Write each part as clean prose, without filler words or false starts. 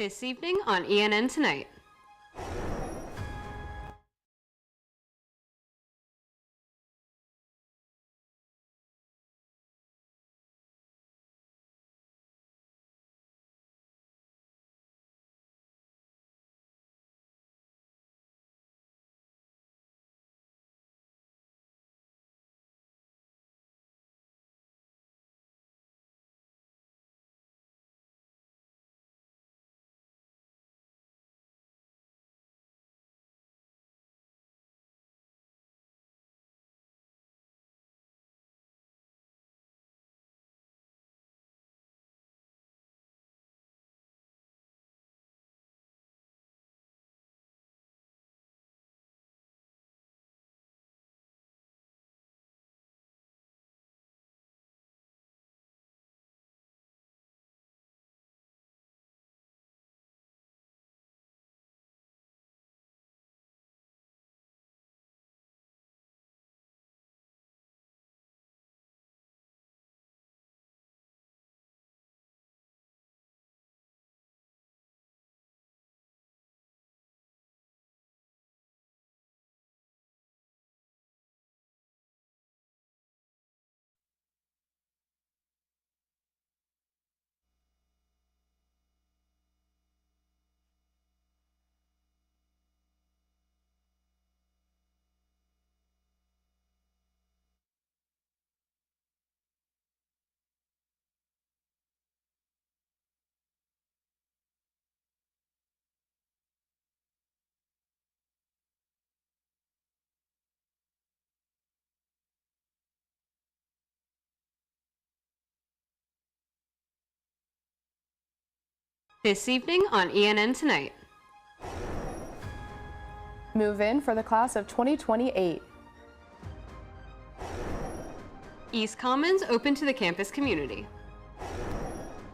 This evening on ENN Tonight. This evening on ENN Tonight. Move in for the class of 2028. East Commons open to the campus community.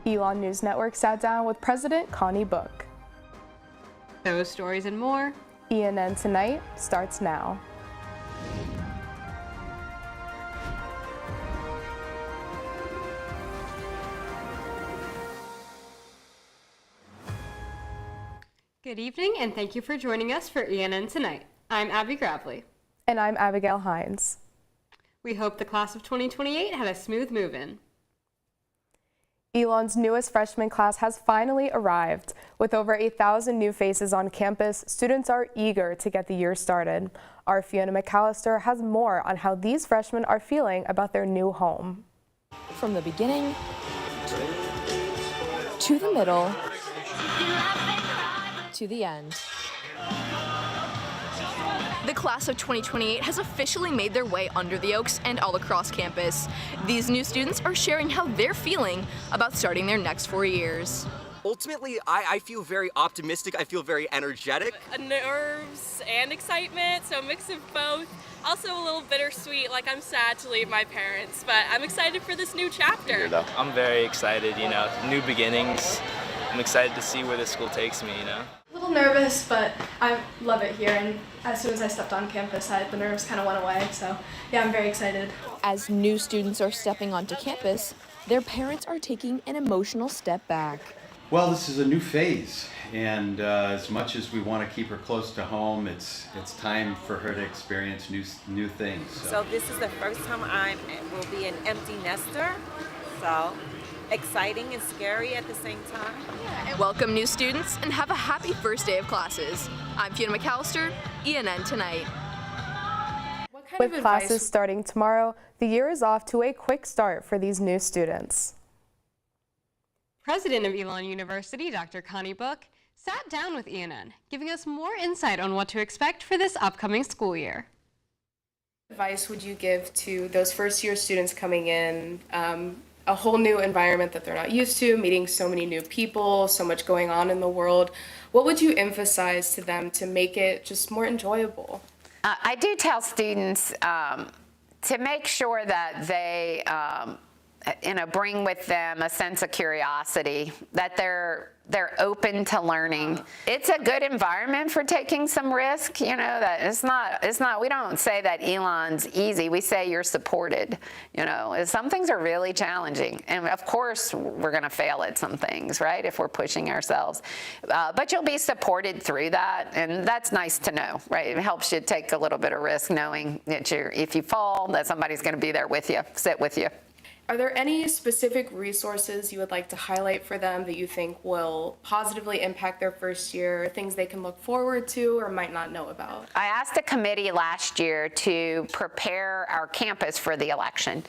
Elon News Network sat down with President Connie Book. Those stories and more. ENN Tonight starts now. Good evening, and thank you for joining us for ENN Tonight. I'm Abby Gravely. And I'm Abigail Hines. We hope the class of 2028 had a smooth move-in. Elon's newest freshman class has finally arrived. With over 8,000 new faces on campus, students are eager to get the year started. Our Fiona McAllister has more on how these freshmen are feeling about their new home. From the beginning to the middle to the end. The class of 2028 has officially made their way under the Oaks and all across campus. These new students are sharing how they're feeling about starting their next 4 years. Ultimately, I feel very optimistic. I feel very energetic. Nerves and excitement, so a mix of both. Also a little bittersweet, like I'm sad to leave my parents, but I'm excited for this new chapter. I'm very excited, new beginnings. I'm excited to see where this school takes me, A little nervous, but I love it here, and as soon as I stepped on campus, the nerves kind of went away, so yeah, I'm very excited. As new students are stepping onto campus, their parents are taking an emotional step back. Well, this is a new phase, and as much as we want to keep her close to home, it's time for her to experience new things. So this is the first time I will be an empty nester, so exciting and scary at the same time. Welcome new students and have a happy first day of classes. I'm Fiona McAllister, ENN Tonight. With classes starting tomorrow, the year is off to a quick start for these new students. President of Elon University, Dr. Connie Book, sat down with ENN, giving us more insight on what to expect for this upcoming school year. What advice would you give to those first-year students coming in, a whole new environment that they're not used to, meeting so many new people, so much going on in the world? What would you emphasize to them to make it just more enjoyable? I do tell students to make sure that they bring with them a sense of curiosity, that they're open to learning. It's a good environment for taking some risk, that it's not, we don't say that Elon's easy, we say you're supported. Some things are really challenging. And of course, we're gonna fail at some things, right, if we're pushing ourselves. But you'll be supported through that, and that's nice to know, right? It helps you take a little bit of risk knowing that if you fall, that somebody's gonna be there with you, sit with you. Are there any specific resources you would like to highlight for them that you think will positively impact their first year, things they can look forward to or might not know about? I asked a committee last year to prepare our campus for the election.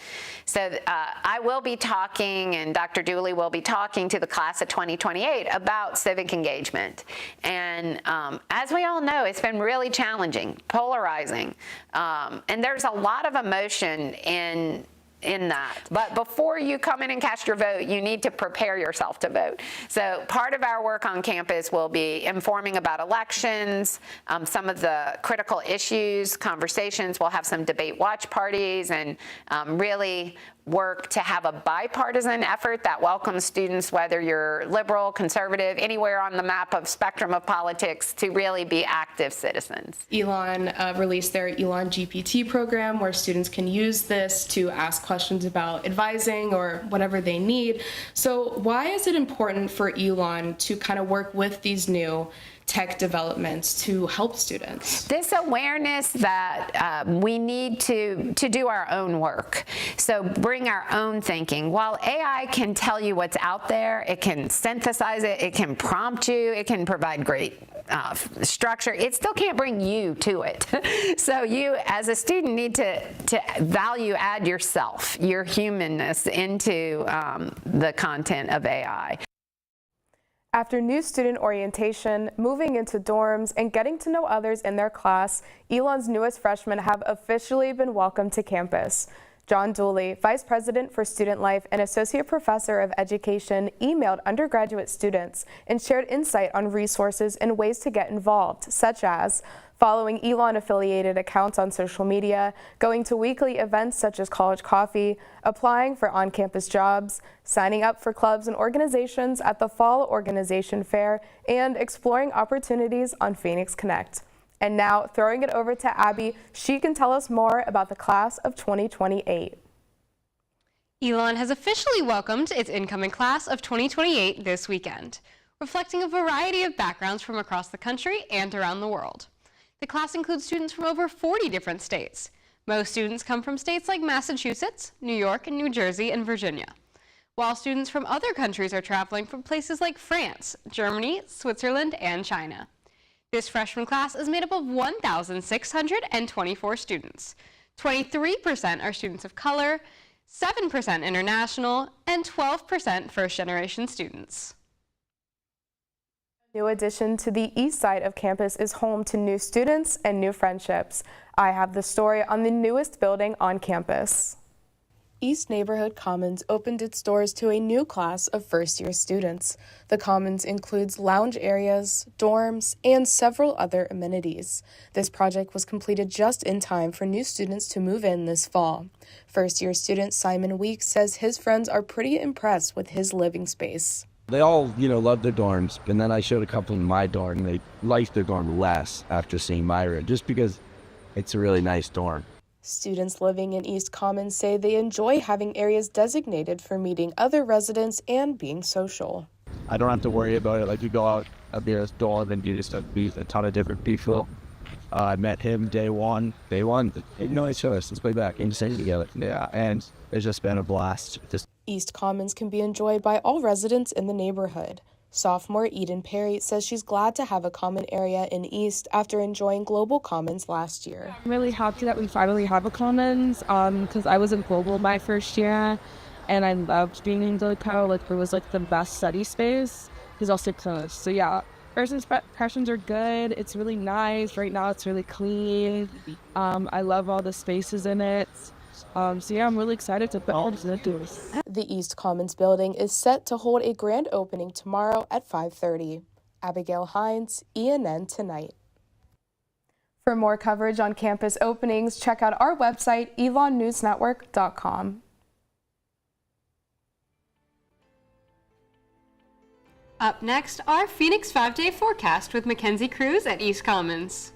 So I will be talking, and Dr. Dooley will be talking to the class of 2028 about civic engagement. And as we all know, it's been really challenging, polarizing, and there's a lot of emotion in that. But before you come in and cast your vote, you need to prepare yourself to vote. So part of our work on campus will be informing about elections, some of the critical issues, conversations. We'll have some debate watch parties, and really work to have a bipartisan effort that welcomes students, whether you're liberal, conservative, anywhere on the map of spectrum of politics, to really be active citizens. Elon released their Elon GPT program, where students can use this to ask questions about advising or whatever they need. So why is it important for Elon to kind of work with these new tech developments to help students? This awareness that we need to do our own work. So bring our own thinking. While AI can tell you what's out there, it can synthesize it, it can prompt you, it can provide great structure, it still can't bring you to it. So you, as a student, need to value add yourself, your humanness into the content of AI. After new student orientation, moving into dorms, and getting to know others in their class, Elon's newest freshmen have officially been welcomed to campus. John Dooley, Vice President for Student Life and Associate Professor of Education, emailed undergraduate students and shared insight on resources and ways to get involved, such as following Elon-affiliated accounts on social media, going to weekly events such as college coffee, applying for on-campus jobs, signing up for clubs and organizations at the Fall Organization Fair, and exploring opportunities on Phoenix Connect. And now, throwing it over to Abby, she can tell us more about the class of 2028. Elon has officially welcomed its incoming class of 2028 this weekend, reflecting a variety of backgrounds from across the country and around the world. The class includes students from over 40 different states. Most students come from states like Massachusetts, New York, and New Jersey, and Virginia, while students from other countries are traveling from places like France, Germany, Switzerland, and China. This freshman class is made up of 1,624 students. 23% are students of color, 7% international, and 12% first-generation students. New addition to the east side of campus is home to new students and new friendships. I have the story on the newest building on campus. East Neighborhood Commons opened its doors to a new class of first-year students. The Commons includes lounge areas, dorms, and several other amenities. This project was completed just in time for new students to move in this fall. First-year student Simon Weeks says his friends are pretty impressed with his living space. They all, love their dorms, and then I showed a couple in my dorm, and they liked their dorm less after seeing my room, just because it's a really nice dorm. Students living in East Commons say they enjoy having areas designated for meeting other residents and being social. I don't have to worry about it. Like, you go out of this dorm and you just meet a ton of different people. I met him day one. It's us. Let's play back and sing together. Yeah, and it's just been a blast. East Commons can be enjoyed by all residents in the neighborhood. Sophomore Eden Perry says she's glad to have a common area in East after enjoying Global Commons last year. I'm really happy that we finally have a Commons because I was in Global my first year and I loved being in Global. It was the best study space because also close. So yeah, first impressions are good. It's really nice. Right now it's really clean. I love all the spaces in it. So yeah, I'm really excited to put all this into this. The East Commons building is set to hold a grand opening tomorrow at 5:30. Abigail Hines, ENN Tonight. For more coverage on campus openings, check out our website, elonnewsnetwork.com. Up next, our Phoenix 5-day forecast with Mackenzie Cruz at East Commons.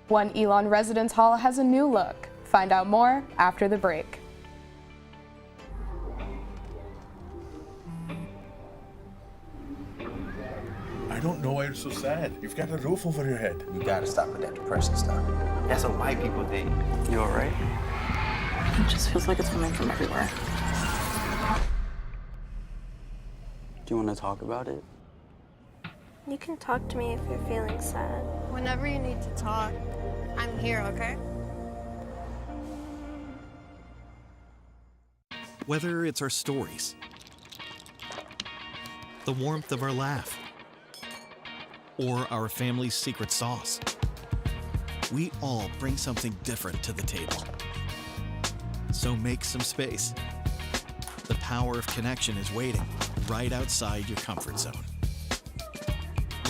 One Elon residence hall has a new look. Find out more after the break. I don't know why you're so sad. You've got a roof over your head. You gotta stop with that depressing stuff. That's what white people think. You alright? It just feels like it's coming from everywhere. Do you wanna talk about it? You can talk to me if you're feeling sad. Whenever you need to talk, I'm here, okay? Whether it's our stories, the warmth of our laugh, or our family's secret sauce, we all bring something different to the table. So make some space. The power of connection is waiting right outside your comfort zone.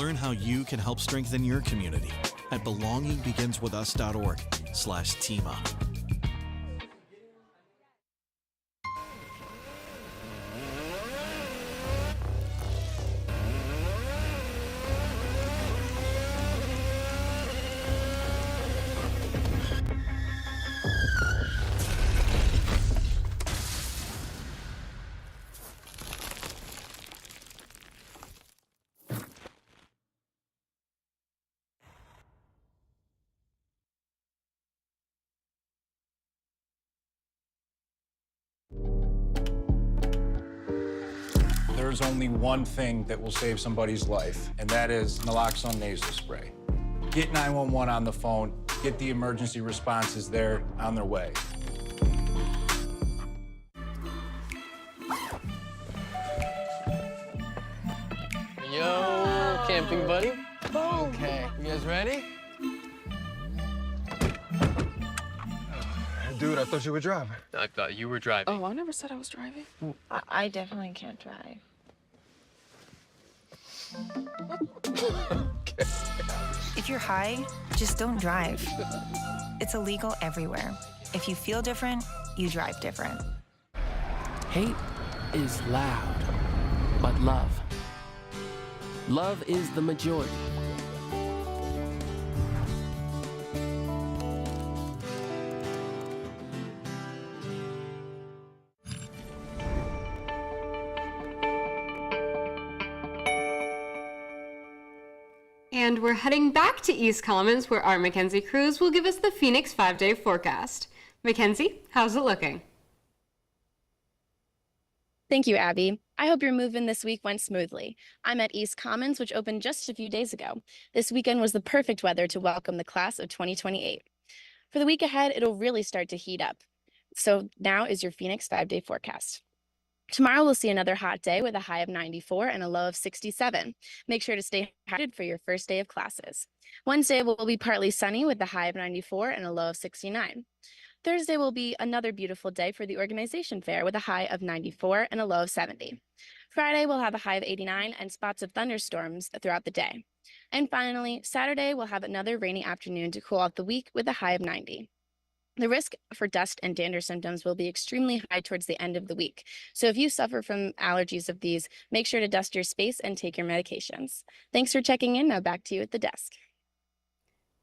Learn how you can help strengthen your community at belongingbeginswithus.org/teamup. There's only one thing that will save somebody's life, and that is naloxone nasal spray. Get 911 on the phone, get the emergency responses there on their way. Yo, camping buddy. Okay, you guys ready? Dude, I thought you were driving. I thought you were driving. Oh, I never said I was driving. I definitely can't drive. If you're high, just don't drive. It's illegal everywhere. If you feel different, you drive different. Hate is loud, but love is the majority. And we're heading back to East Commons, where our Mackenzie Cruz will give us the Phoenix 5-day forecast. Mackenzie, how's it looking? Thank you, Abby. I hope your move-in this week went smoothly. I'm at East Commons, which opened just a few days ago. This weekend was the perfect weather to welcome the class of 2028. For the week ahead, it'll really start to heat up. So now is your Phoenix 5-day forecast. Tomorrow we'll see another hot day with a high of 94 and a low of 67. Make sure to stay hydrated for your first day of classes. Wednesday will be partly sunny with a high of 94 and a low of 69. Thursday will be another beautiful day for the organization fair with a high of 94 and a low of 70. Friday will have a high of 89 and spots of thunderstorms throughout the day. And finally, Saturday will have another rainy afternoon to cool off the week with a high of 90. The risk for dust and dander symptoms will be extremely high towards the end of the week. So if you suffer from allergies of these, make sure to dust your space and take your medications. Thanks for checking in. Now back to you at the desk.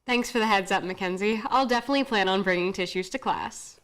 Thanks for the heads up, Mackenzie. I'll definitely plan on bringing tissues to class.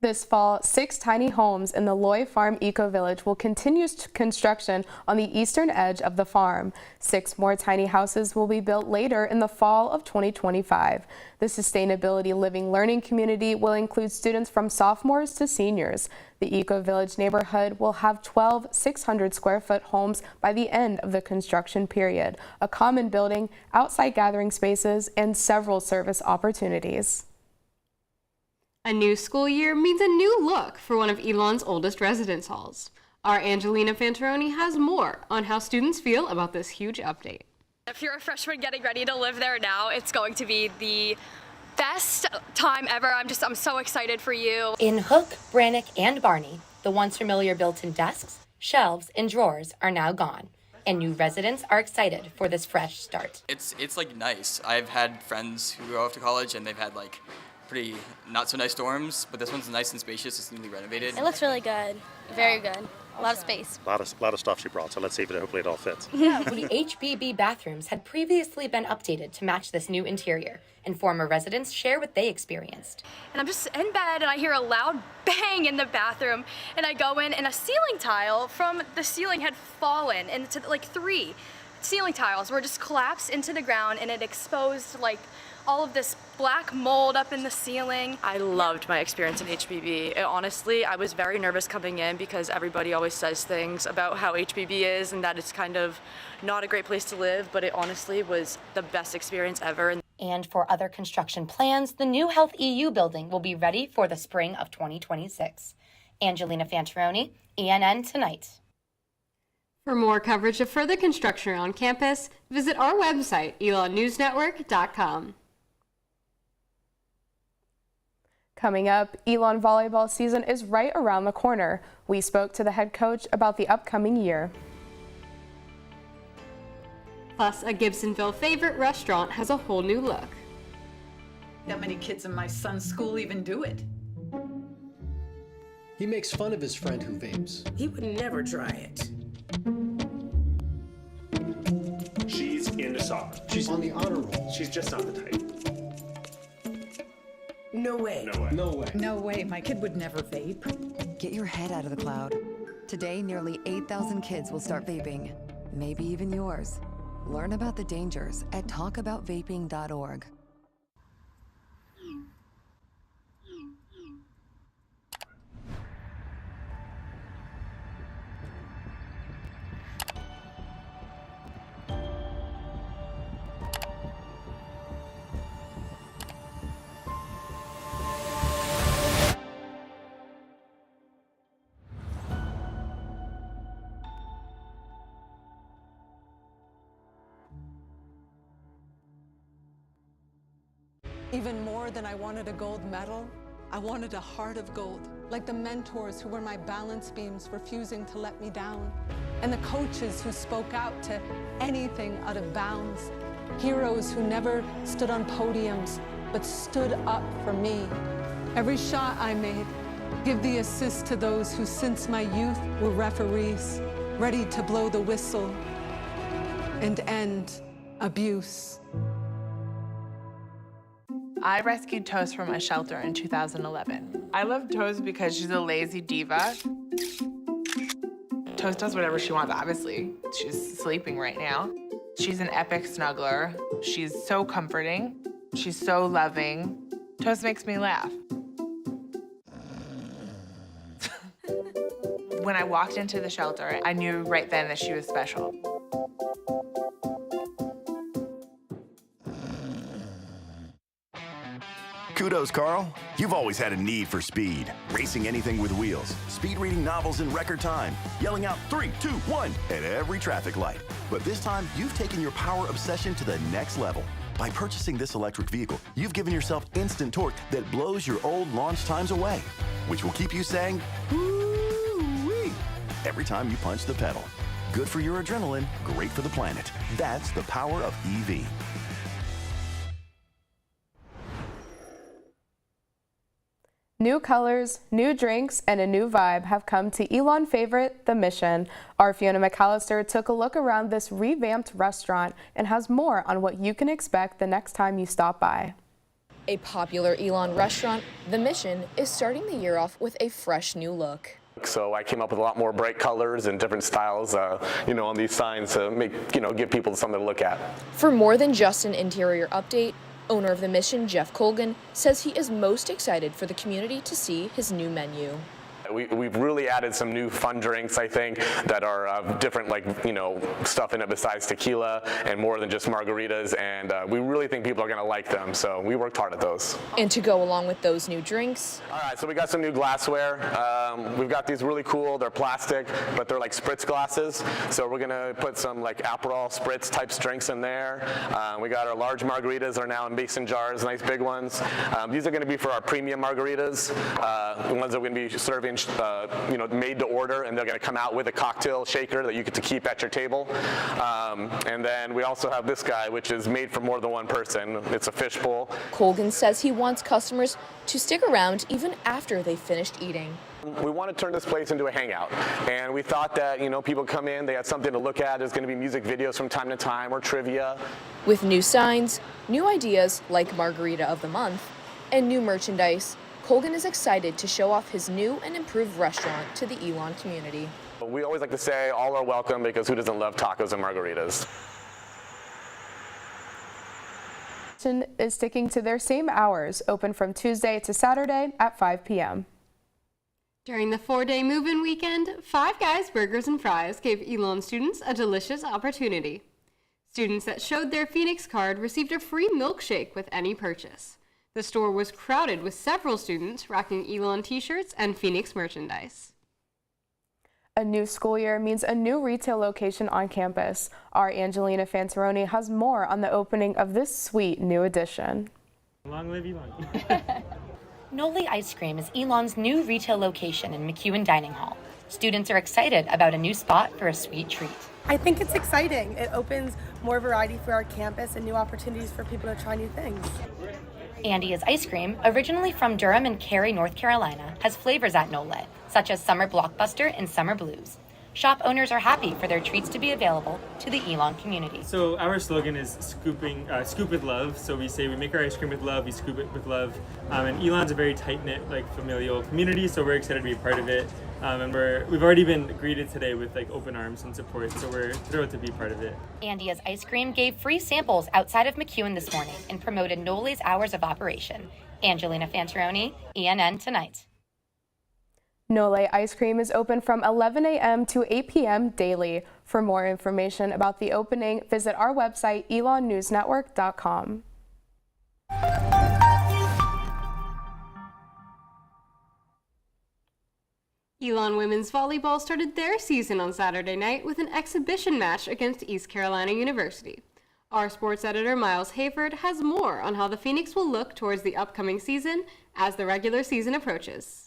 This fall, 6 tiny homes in the Loy Farm Eco Village will continue construction on the eastern edge of the farm. 6 more tiny houses will be built later in the fall of 2025. The Sustainability Living Learning community will include students from sophomores to seniors. The Eco Village neighborhood will have 12 600-square-foot homes by the end of the construction period, a common building, outside gathering spaces, and several service opportunities. A new school year means a new look for one of Elon's oldest residence halls. Our Anjolina Fantaroni has more on how students feel about this huge update. If you're a freshman getting ready to live there now, it's going to be the best time ever. I'm so excited for you. In Hook, Brannock, and Barney, the once familiar built-in desks, shelves, and drawers are now gone, and new residents are excited for this fresh start. It's like nice. I've had friends who go off to college and they've had like pretty not so nice dorms, but this one's nice and spacious. It's newly renovated. It looks really good. Very good. A lot of space. A lot of stuff she brought, so let's see if hopefully it all fits. The HBB bathrooms had previously been updated to match this new interior, and former residents share what they experienced. And I'm just in bed and I hear a loud bang in the bathroom, and I go in and a ceiling tile from the ceiling had fallen into like 3 ceiling tiles were just collapsed into the ground, and it exposed like all of this black mold up in the ceiling. I loved my experience in HBB. Honestly, I was very nervous coming in because everybody always says things about how HBB is and that it's kind of not a great place to live, but it honestly was the best experience ever. And for other construction plans, the new Health EU building will be ready for the spring of 2026. Anjolina Fantaroni, ENN Tonight. For more coverage of further construction on campus, visit our website, elonnewsnetwork.com. Coming up, Elon volleyball season is right around the corner. We spoke to the head coach about the upcoming year. Plus, a Gibsonville favorite restaurant has a whole new look. That many kids in my son's school even do it. He makes fun of his friend who vapes. He would never try it. She's into soccer. She's on the honor roll. She's just not the type. No way. No way. No way. No way. My kid would never vape. Get your head out of the cloud. Today, nearly 8,000 kids will start vaping. Maybe even yours. Learn about the dangers at talkaboutvaping.org. Even more than I wanted a gold medal, I wanted a heart of gold, like the mentors who were my balance beams refusing to let me down, and the coaches who spoke out to anything out of bounds, heroes who never stood on podiums, but stood up for me. Every shot I made, give the assist to those who since my youth were referees, ready to blow the whistle and end abuse. I rescued Toast from a shelter in 2011. I love Toast because she's a lazy diva. Toast does whatever she wants, obviously. She's sleeping right now. She's an epic snuggler. She's so comforting. She's so loving. Toast makes me laugh. When I walked into the shelter, I knew right then that she was special. Kudos, Carl. You've always had a need for speed. Racing anything with wheels, speed reading novels in record time, yelling out 3, 2, 1 at every traffic light. But this time, you've taken your power obsession to the next level. By purchasing this electric vehicle, you've given yourself instant torque that blows your old launch times away, which will keep you saying, woo-wee, every time you punch the pedal. Good for your adrenaline, great for the planet. That's the power of EV. New colors, new drinks, and a new vibe have come to Elon favorite, The Mission. Our Fiona McAllister took a look around this revamped restaurant and has more on what you can expect the next time you stop by. A popular Elon restaurant, The Mission, is starting the year off with a fresh new look. So I came up with a lot more bright colors and different styles, on these signs to make, give people something to look at. For more than just an interior update, owner of The Mission, Jeff Colgan, says he is most excited for the community to see his new menu. We've really added some new fun drinks, I think, that are different, stuff in it besides tequila and more than just margaritas, and we really think people are going to like them, so we worked hard at those. And to go along with those new drinks. All right, so we got some new glassware. We've got these really cool, they're plastic, but they're like spritz glasses, so we're going to put some Aperol spritz type drinks in there. We got our large margaritas are now in mason jars, nice big ones. These are going to be for our premium margaritas, the ones that we're going to be serving made to order, and they're going to come out with a cocktail shaker that you get to keep at your table. And then we also have this guy, which is made for more than one person. It's a fishbowl. Colgan says he wants customers to stick around even after they've finished eating. We want to turn this place into a hangout, and we thought that people come in, they have something to look at. There's going to be music videos from time to time or trivia. With new signs, new ideas like Margarita of the Month, and new merchandise, Colgan is excited to show off his new and improved restaurant to the Elon community. We always like to say all are welcome, because who doesn't love tacos and margaritas? Is sticking to their same hours, open from Tuesday to Saturday at 5 p.m. During the 4-day move-in weekend, Five Guys Burgers and Fries gave Elon students a delicious opportunity. Students that showed their Phoenix card received a free milkshake with any purchase. The store was crowded with several students rocking Elon t-shirts and Phoenix merchandise. A new school year means a new retail location on campus. Our Anjolina Fantaroni has more on the opening of this sweet new addition. Long live Elon. Noli Ice Cream is Elon's new retail location in McEwen Dining Hall. Students are excited about a new spot for a sweet treat. I think it's exciting. It opens more variety for our campus and new opportunities for people to try new things. Andy's Ice Cream, originally from Durham and Cary, North Carolina, has flavors at Nole, such as Summer Blockbuster and Summer Blues. Shop owners are happy for their treats to be available to the Elon community. So our slogan is scoop with love. So we say we make our ice cream with love, we scoop it with love. And Elon's a very tight-knit, familial community, so we're excited to be a part of it. And we've already been greeted today with open arms and support, so we're thrilled to be part of it. Andy's Ice Cream gave free samples outside of McEwen this morning and promoted Nole's hours of operation. Anjolina Fantaroni, ENN Tonight. Nole Ice Cream is open from 11 a.m. to 8 p.m. daily. For more information about the opening, visit our website, elonnewsnetwork.com. Elon women's volleyball started their season on Saturday night with an exhibition match against East Carolina University. Our sports editor, Miles Hayford, has more on how the Phoenix will look towards the upcoming season as the regular season approaches.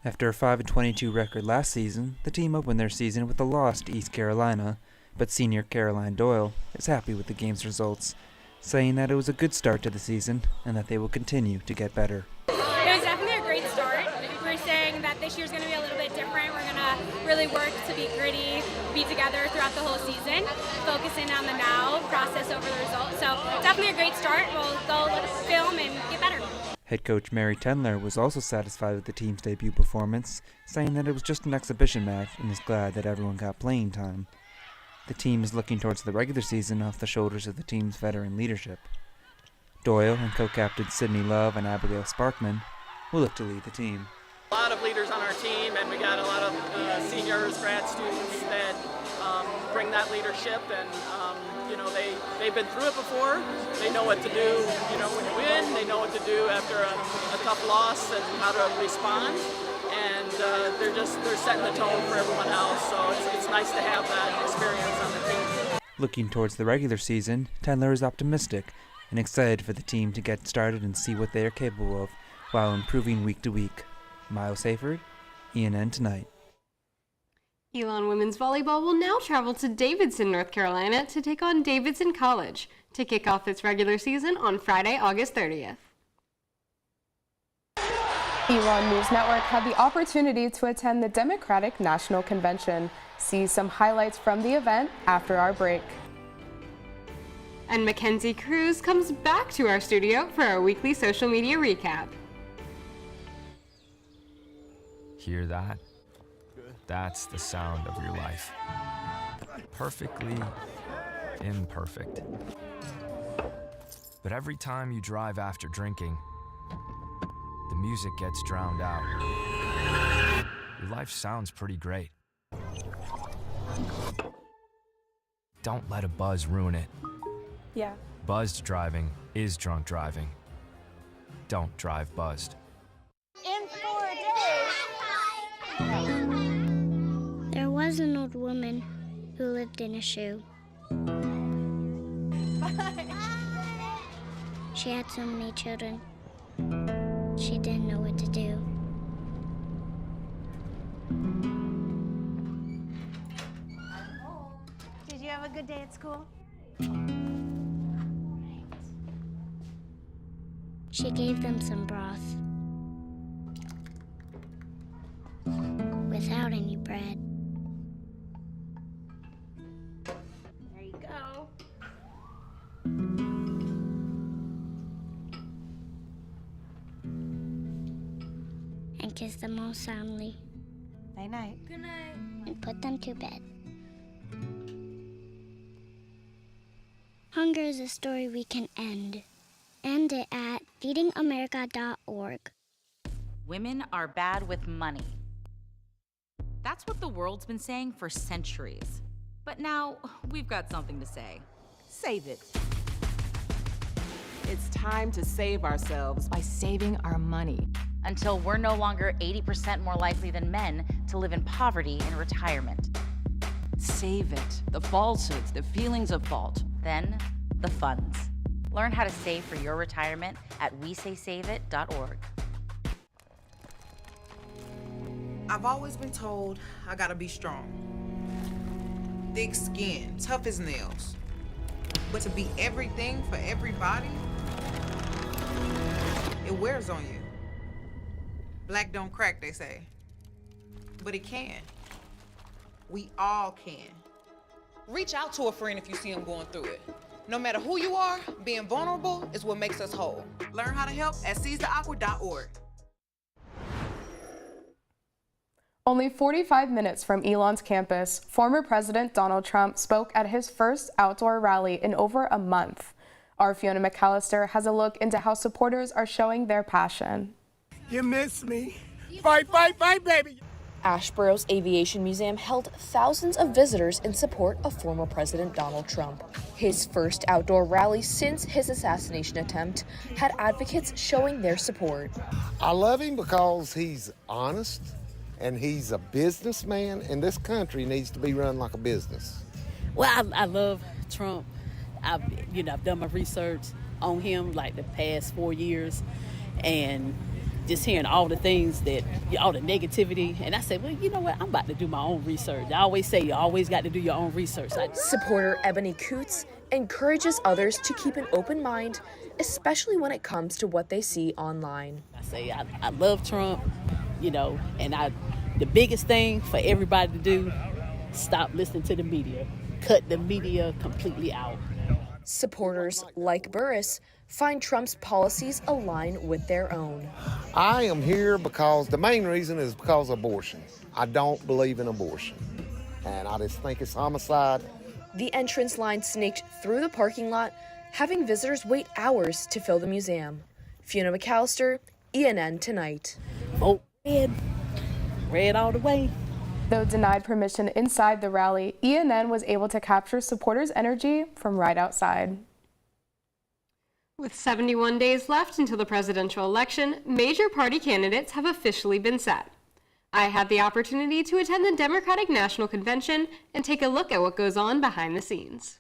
After a 5-22 record last season, the team opened their season with a loss to East Carolina, but senior Caroline Doyle is happy with the game's results, saying that it was a good start to the season and that they will continue to get better. It was definitely a great start. We're saying that this year's going to be a little bit different. We're going to really work to be gritty, be together throughout the whole season, focusing on the now, process over the results. So definitely a great start. We'll go look at the film and get better. Head coach Mary Tendler was also satisfied with the team's debut performance, saying that it was just an exhibition match and is glad that everyone got playing time. The team is looking towards the regular season off the shoulders of the team's veteran leadership. Doyle and co-captains Sydney Love and Abigail Sparkman will look to lead the team. A lot of leaders on our team, and we got a lot of seniors, grad students that bring that leadership, and they've been through it before. They know what to do, when you win. They know what to do after a tough loss and how to respond. And they're setting the tone for everyone else. So it's nice to have that experience on the team. Looking towards the regular season, Tendler is optimistic and excited for the team to get started and see what they are capable of while improving week to week. Miles Hayford, ENN Tonight. Elon women's volleyball will now travel to Davidson, North Carolina to take on Davidson College to kick off its regular season on Friday, August 30th. Elon News Network had the opportunity to attend the Democratic National Convention. See some highlights from the event after our break. And Mackenzie Cruz comes back to our studio for our weekly social media recap. Hear that? That's the sound of your life. Perfectly imperfect. But every time you drive after drinking, the music gets drowned out. Your life sounds pretty great. Don't let a buzz ruin it. Yeah. Buzzed driving is drunk driving. Don't drive buzzed. In 4 days. There was an old woman who lived in a shoe. She had so many children. She didn't know what to do. Did you have a good day at school? She gave them some broth without any bread. There you go. And kissed them all soundly. Night night. Good night. And put them to bed. Hunger is a story we can end. End it at feedingamerica.org. Women are bad with money. That's what the world's been saying for centuries. But now we've got something to say. Save it. It's time to save ourselves by saving our money. Until we're no longer 80% more likely than men to live in poverty in retirement. Save it. The falsehoods, the feelings of fault. Then, the funds. Learn how to save for your retirement at wesaysaveit.org. I've always been told I gotta be strong. Thick skin, tough as nails. But to be everything for everybody, it wears on you. Black don't crack, they say. But it can. We all can. Reach out to a friend if you see them going through it. No matter who you are, being vulnerable is what makes us whole. Learn how to help at seizetheawkward.org. Only 45 minutes from Elon's campus, former President Donald Trump spoke at his first outdoor rally in over a month. Our Fiona McAllister has a look into how supporters are showing their passion. You miss me. Fight, fight, fight, baby. Asheboro's Aviation Museum held thousands of visitors in support of former President Donald Trump. His first outdoor rally since his assassination attempt had advocates showing their support. I love him because he's honest and he's a businessman, and this country needs to be run like a business. Well, I love Trump. I've done my research on him like the past 4 years, and just hearing all the things all the negativity. And I said, well, you know what? I'm about to do my own research. I always say you always got to do your own research. Supporter Ebony Coots encourages others to keep an open mind, especially when it comes to what they see online. I say, I love Trump, and the biggest thing for everybody to do, stop listening to the media. Cut the media completely out. Supporters like Burris find Trump's policies align with their own. I am here because the main reason is because of abortion. I don't believe in abortion, and I just think it's homicide. The entrance line snaked through the parking lot, having visitors wait hours to fill the museum. Fiona McAllister, ENN Tonight. Vote red. Red all the way. Though denied permission inside the rally, ENN was able to capture supporters' energy from right outside. With 71 days left until the presidential election, major party candidates have officially been set. I had the opportunity to attend the Democratic National Convention and take a look at what goes on behind the scenes.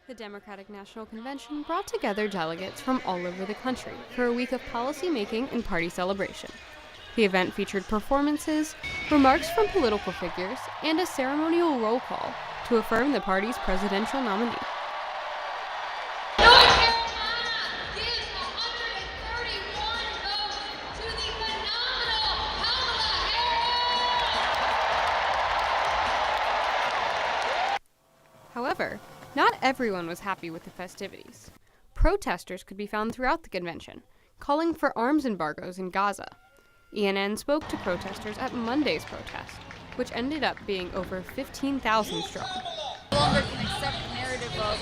The Democratic National Convention brought together delegates from all over the country for a week of policy-making and party celebration. The event featured performances, remarks from political figures, and a ceremonial roll call to affirm the party's presidential nominee. However, not everyone was happy with the festivities. Protesters could be found throughout the convention, calling for arms embargoes in Gaza. ENN spoke to protesters at Monday's protest, which ended up being over 15,000 strong. No longer can accept the narrative of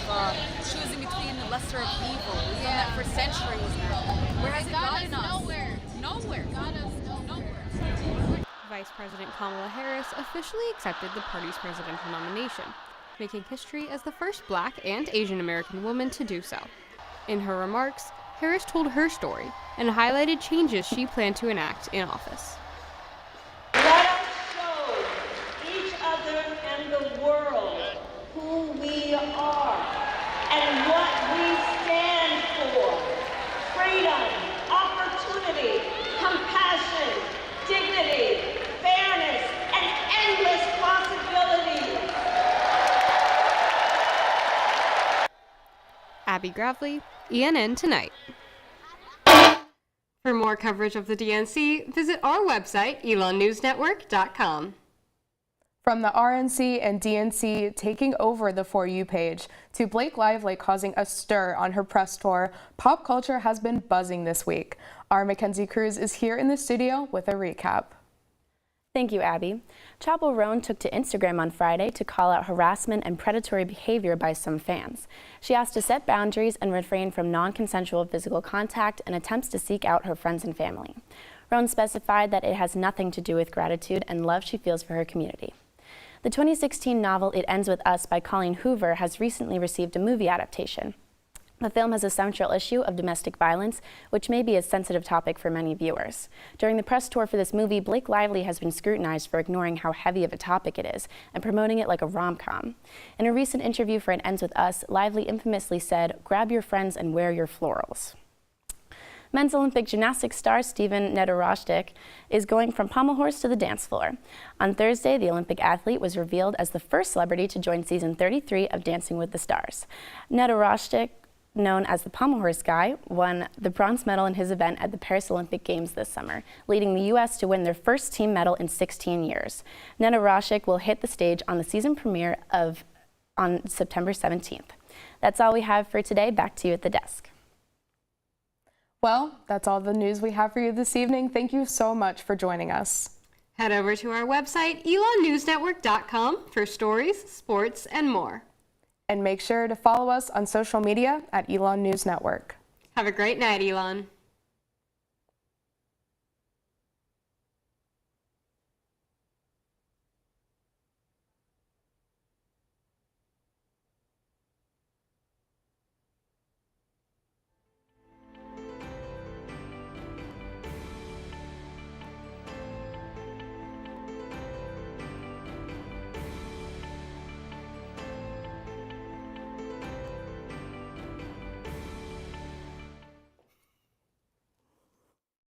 choosing between the lesser of evil. We've done that for centuries now. Where has it gotten us? Nowhere. Nowhere. Got us nowhere. Vice President Kamala Harris officially accepted the party's presidential nomination, making history as the first Black and Asian American woman to do so. In her remarks, Harris told her story and highlighted changes she planned to enact in office. Let us show each other and the world who we are. Abby Gravely, ENN Tonight. For more coverage of the DNC, visit our website, elonnewsnetwork.com. From the RNC and DNC taking over the For You page to Blake Lively causing a stir on her press tour, pop culture has been buzzing this week. Our Mackenzie Cruz is here in the studio with a recap. Thank you, Abby. Chapel Roan took to Instagram on Friday to call out harassment and predatory behavior by some fans. She asked to set boundaries and refrain from non-consensual physical contact and attempts to seek out her friends and family. Roan specified that it has nothing to do with gratitude and love she feels for her community. The 2016 novel It Ends With Us by Colleen Hoover has recently received a movie adaptation. The film has a central issue of domestic violence, which may be a sensitive topic for many viewers. During the press tour for this movie, Blake Lively has been scrutinized for ignoring how heavy of a topic it is and promoting it like a rom-com. In a recent interview for It Ends With Us, Lively infamously said, "Grab your friends and wear your florals." Men's Olympic gymnastics star Steven Nedorostik is going from pommel horse to the dance floor. On Thursday, the Olympic athlete was revealed as the first celebrity to join season 33 of Dancing with the Stars. Nedorostik, known as the Pommel Horse Guy, won the bronze medal in his event at the Paris Olympic Games this summer, leading the U.S. to win their first team medal in 16 years. Nedorostik will hit the stage on the season premiere on September 17th. That's all we have for today. Back to you at the desk. Well, that's all the news we have for you this evening. Thank you so much for joining us. Head over to our website, elonnewsnetwork.com, for stories, sports, and more. And make sure to follow us on social media at Elon News Network. Have a great night, Elon.